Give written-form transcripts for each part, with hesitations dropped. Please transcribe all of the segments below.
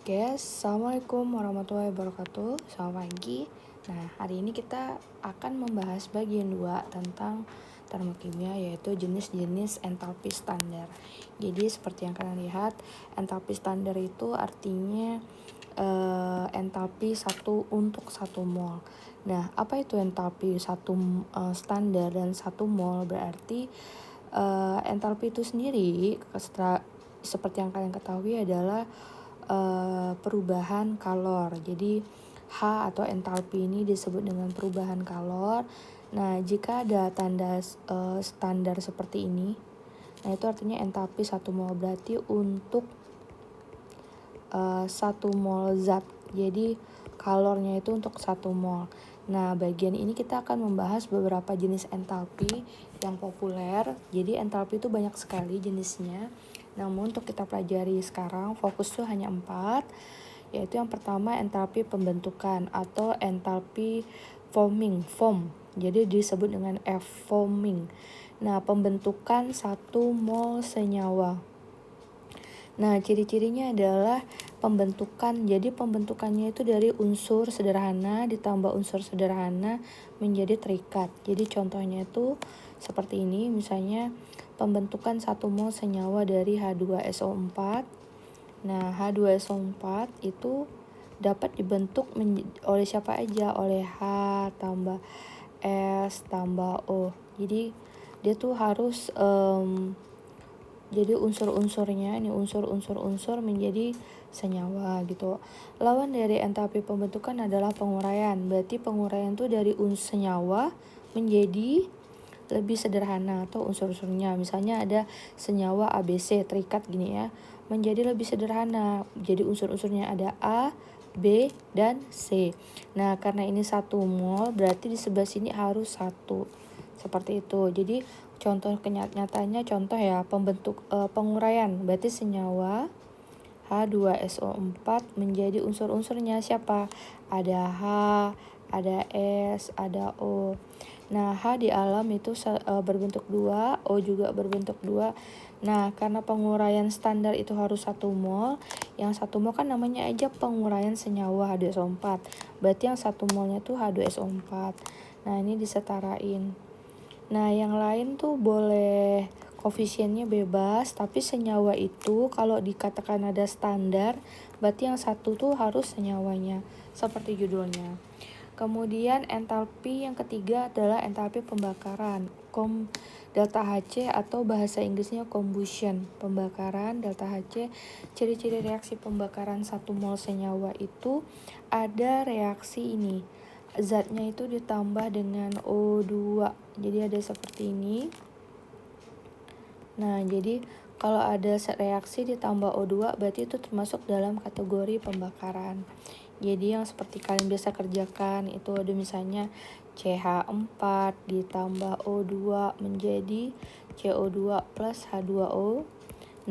Oke, Assalamualaikum warahmatullahi wabarakatuh. Selamat pagi. Nah, hari ini kita akan membahas bagian 2 tentang termokimia, yaitu jenis-jenis entalpi standar. Jadi seperti yang kalian lihat, entalpi standar itu artinya entalpi satu untuk 1 mol. Nah, apa itu entalpi standar dan 1 mol? Berarti entalpi itu sendiri seperti yang kalian ketahui adalah perubahan kalor. Jadi H atau entalpi ini disebut dengan perubahan kalor. Nah, jika ada tanda standar seperti ini, nah itu artinya entalpi 1 mol, berarti untuk 1 mol zat. Jadi kalornya itu untuk 1 mol. Nah, bagian ini kita akan membahas beberapa jenis entalpi yang populer. Jadi entalpi itu banyak sekali jenisnya. Namun untuk kita pelajari sekarang fokus tuh hanya 4, yaitu yang pertama entalpi pembentukan atau entalpi foam. Jadi disebut dengan foaming. Nah, pembentukan 1 mol senyawa. Nah, ciri-cirinya adalah pembentukan. Jadi pembentukannya itu dari unsur sederhana ditambah unsur sederhana menjadi terikat. Jadi contohnya itu seperti ini, misalnya pembentukan 1 mol senyawa dari H2SO4. Nah, H2SO4 itu dapat dibentuk oleh siapa aja? Oleh H tambah S tambah O. Jadi dia tuh harus jadi unsur-unsurnya, ini unsur-unsur menjadi senyawa gitu. Lawan dari entalpi pembentukan adalah penguraian. Berarti penguraian itu dari senyawa menjadi lebih sederhana atau unsur-unsurnya. Misalnya ada senyawa ABC terikat gini ya, menjadi lebih sederhana. Jadi unsur-unsurnya ada A, B, dan C. Nah, karena ini 1 mol, berarti di sebelah sini harus 1. Seperti itu. Jadi contoh nyatanya contoh ya, penguraian. Berarti senyawa H2SO4 menjadi unsur-unsurnya siapa? Ada H, ada S, ada O. Nah, H di alam itu berbentuk 2, O juga berbentuk 2. Nah, karena penguraian standar itu harus 1 mol, yang 1 mol kan namanya aja penguraian senyawa H2SO4. Berarti yang 1 molnya tuh H2SO4. Nah, ini disetarain. Nah, yang lain tuh boleh koefisiennya bebas, tapi senyawa itu kalau dikatakan ada standar, berarti yang 1 tuh harus senyawanya, seperti judulnya. Kemudian entalpi yang ketiga adalah entalpi pembakaran, delta Hc atau bahasa Inggrisnya combustion, pembakaran delta Hc. Ciri-ciri reaksi pembakaran 1 mol senyawa itu ada reaksi ini, zatnya itu ditambah dengan O2. Jadi ada seperti ini. Nah, jadi kalau ada reaksi ditambah O2 berarti itu termasuk dalam kategori pembakaran. Jadi yang seperti kalian biasa kerjakan itu ada misalnya CH4 ditambah O2 menjadi CO2 plus H2O.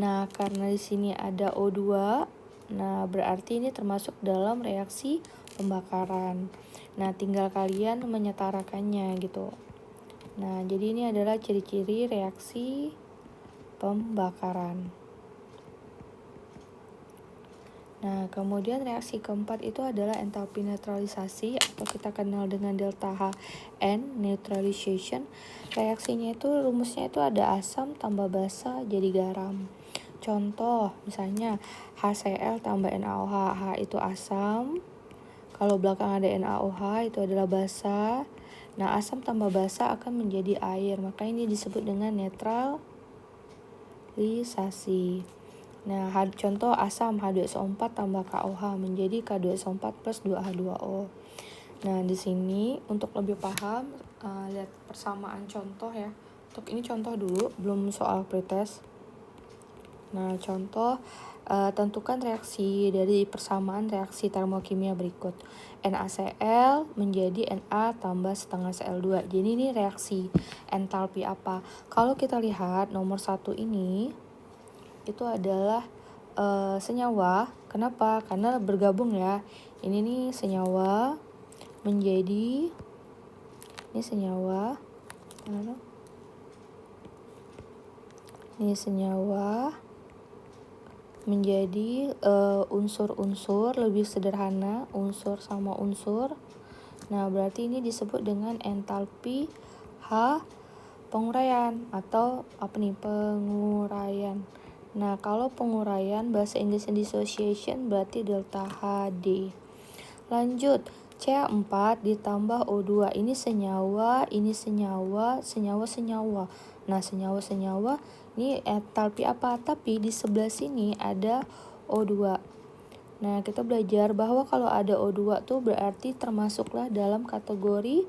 Nah, karena di sini ada O2, nah berarti ini termasuk dalam reaksi pembakaran. Nah, tinggal kalian menyetarakannya gitu. Nah, jadi ini adalah ciri-ciri reaksi pembakaran. Nah, kemudian reaksi keempat itu adalah entalpi neutralisasi atau kita kenal dengan delta Hn, neutralization. Reaksinya itu rumusnya itu ada asam tambah basa jadi garam. Contoh, misalnya HCl tambah NaOH. H itu asam, kalau belakang ada NaOH itu adalah basa. Nah, asam tambah basa akan menjadi air, maka ini disebut dengan neutralisasi. Nah, contoh asam H2SO4 tambah KOH menjadi K2SO4 plus 2H2O. Nah, di sini untuk lebih paham, lihat persamaan contoh ya. Untuk ini contoh dulu, belum soal pretest. Nah, contoh, tentukan reaksi dari persamaan reaksi termokimia berikut. NaCl menjadi Na tambah setengah Cl2. Jadi ini reaksi entalpi apa? Kalau kita lihat nomor 1 ini, itu adalah senyawa. Kenapa? Karena bergabung ya. Ini nih senyawa menjadi, ini senyawa, ini senyawa menjadi unsur-unsur lebih sederhana, unsur sama unsur. Nah, berarti ini disebut dengan entalpi H penguraian atau apa nih, penguraian. Nah, kalau penguraian bahasa Inggrisnya dissociation berarti delta HD. Lanjut, CH4 ditambah O2. Ini senyawa, senyawa. Nah, senyawa ini entalpi apa? Tapi di sebelah sini ada O2. Nah, kita belajar bahwa kalau ada O2 tuh berarti termasuklah dalam kategori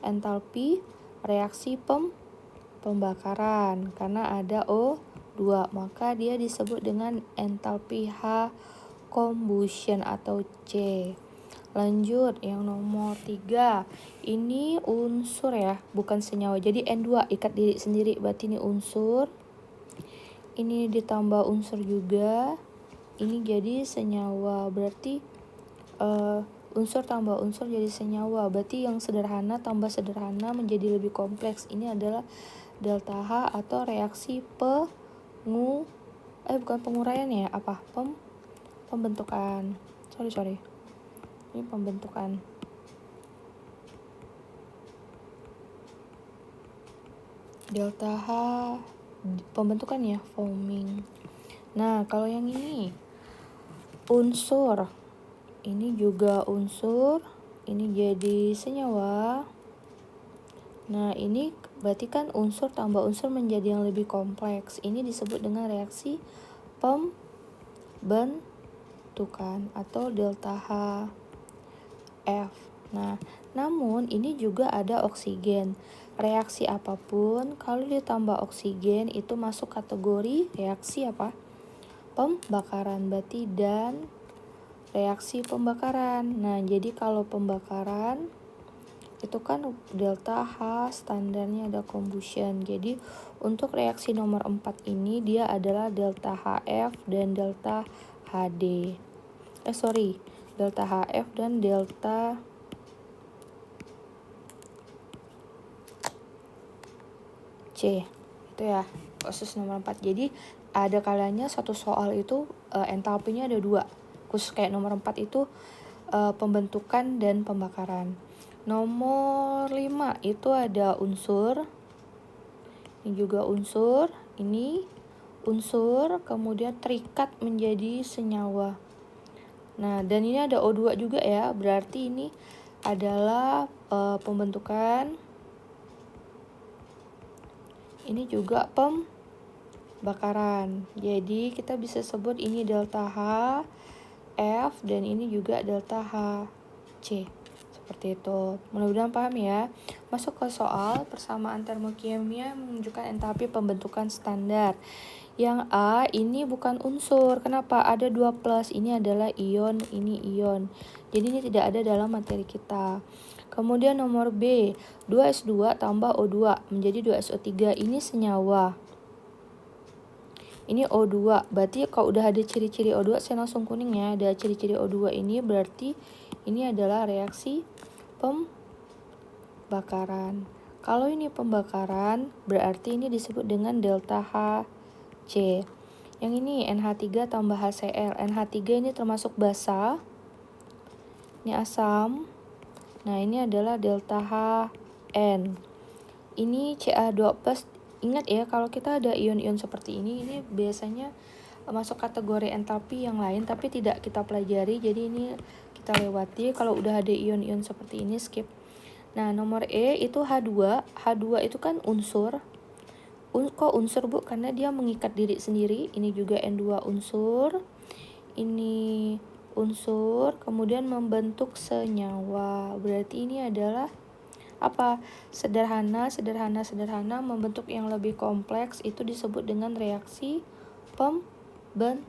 entalpi reaksi pembakaran karena ada O2, maka dia disebut dengan entalpi H combustion atau C. Lanjut, yang nomor 3. Ini unsur ya, bukan senyawa. Jadi N2 ikat diri sendiri, berarti ini unsur. Ini ditambah unsur juga. Ini jadi senyawa, berarti unsur tambah unsur jadi senyawa. Berarti yang sederhana tambah sederhana menjadi lebih kompleks. Ini adalah delta H atau reaksi bukan penguraian ya, apa? Pembentukan. Sorry. Ini pembentukan. Delta H pembentukan ya, foaming. Nah, kalau yang ini unsur, ini juga unsur, ini jadi senyawa. Nah, ini berarti kan unsur tambah unsur menjadi yang lebih kompleks. Ini disebut dengan reaksi pembentukan atau delta HF. Nah, namun ini juga ada oksigen. Reaksi apapun kalau ditambah oksigen itu masuk kategori reaksi apa? Pembakaran, berarti dan reaksi pembakaran. Nah, jadi kalau pembakaran itu kan delta H standarnya ada combustion. Jadi untuk reaksi nomor 4 ini dia adalah delta HF dan delta HD. Delta HF dan delta C. Itu ya, khusus nomor 4. Jadi ada kalanya satu soal itu entalpinya ada 2. Khusus kayak nomor 4 itu pembentukan dan pembakaran. Nomor 5 itu ada unsur. Ini juga unsur, ini unsur kemudian terikat menjadi senyawa. Nah, dan ini ada O2 juga ya, berarti ini adalah pembentukan. Ini juga pembakaran. Jadi kita bisa sebut ini delta H F dan ini juga delta H C. Seperti itu. Mudah-mudahan paham ya. Masuk ke soal, persamaan termokimia menunjukkan entalpi pembentukan standar. Yang A ini bukan unsur. Kenapa? Ada 2+. Ini adalah ion, ini ion. Jadi ini tidak ada dalam materi kita. Kemudian nomor B, 2S2 tambah O2 menjadi 2SO3. Ini senyawa. Ini O2. Berarti kalau udah ada ciri-ciri O2, saya langsung kuning ya. Ada ciri-ciri O2 ini berarti ini adalah reaksi pembakaran. Kalau ini pembakaran, berarti ini disebut dengan delta HC. Yang ini NH3 tambah HCl. NH3 ini termasuk basa. Ini asam. Nah, ini adalah delta HN. Ini Ca2+. Ingat ya, kalau kita ada ion-ion seperti ini biasanya masuk kategori entalpi yang lain, tapi tidak kita pelajari. Jadi ini kita lewati. Kalau udah ada ion-ion seperti ini, skip. Nah, nomor E itu H2. H2 itu kan unsur. Kok unsur, Bu? Karena dia mengikat diri sendiri. Ini juga N2 unsur. Ini unsur, kemudian membentuk senyawa. Berarti ini adalah apa? Sederhana membentuk yang lebih kompleks, itu disebut dengan reaksi pembentukan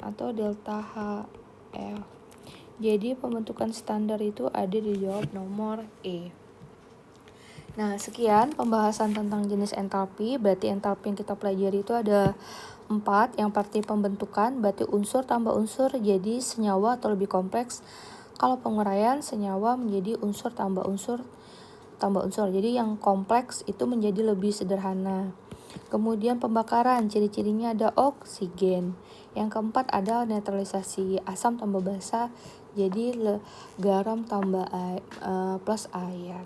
atau delta HF. Jadi pembentukan standar itu ada di jawab nomor E. Nah, sekian pembahasan tentang jenis entalpi. Berarti entalpi yang kita pelajari itu ada 4. Yang pasti pembentukan, berarti unsur tambah unsur jadi senyawa atau lebih kompleks. Kalau penguraian, senyawa menjadi unsur tambah unsur. Jadi yang kompleks itu menjadi lebih sederhana. Kemudian pembakaran, ciri-cirinya ada oksigen. Yang keempat ada netralisasi, asam tambah basa, jadi garam tambah plus air.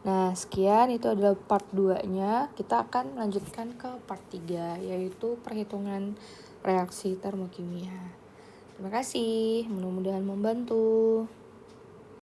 Nah, sekian itu adalah part 2-nya. Kita akan lanjutkan ke part 3, yaitu perhitungan reaksi termokimia. Terima kasih, mudah-mudahan membantu.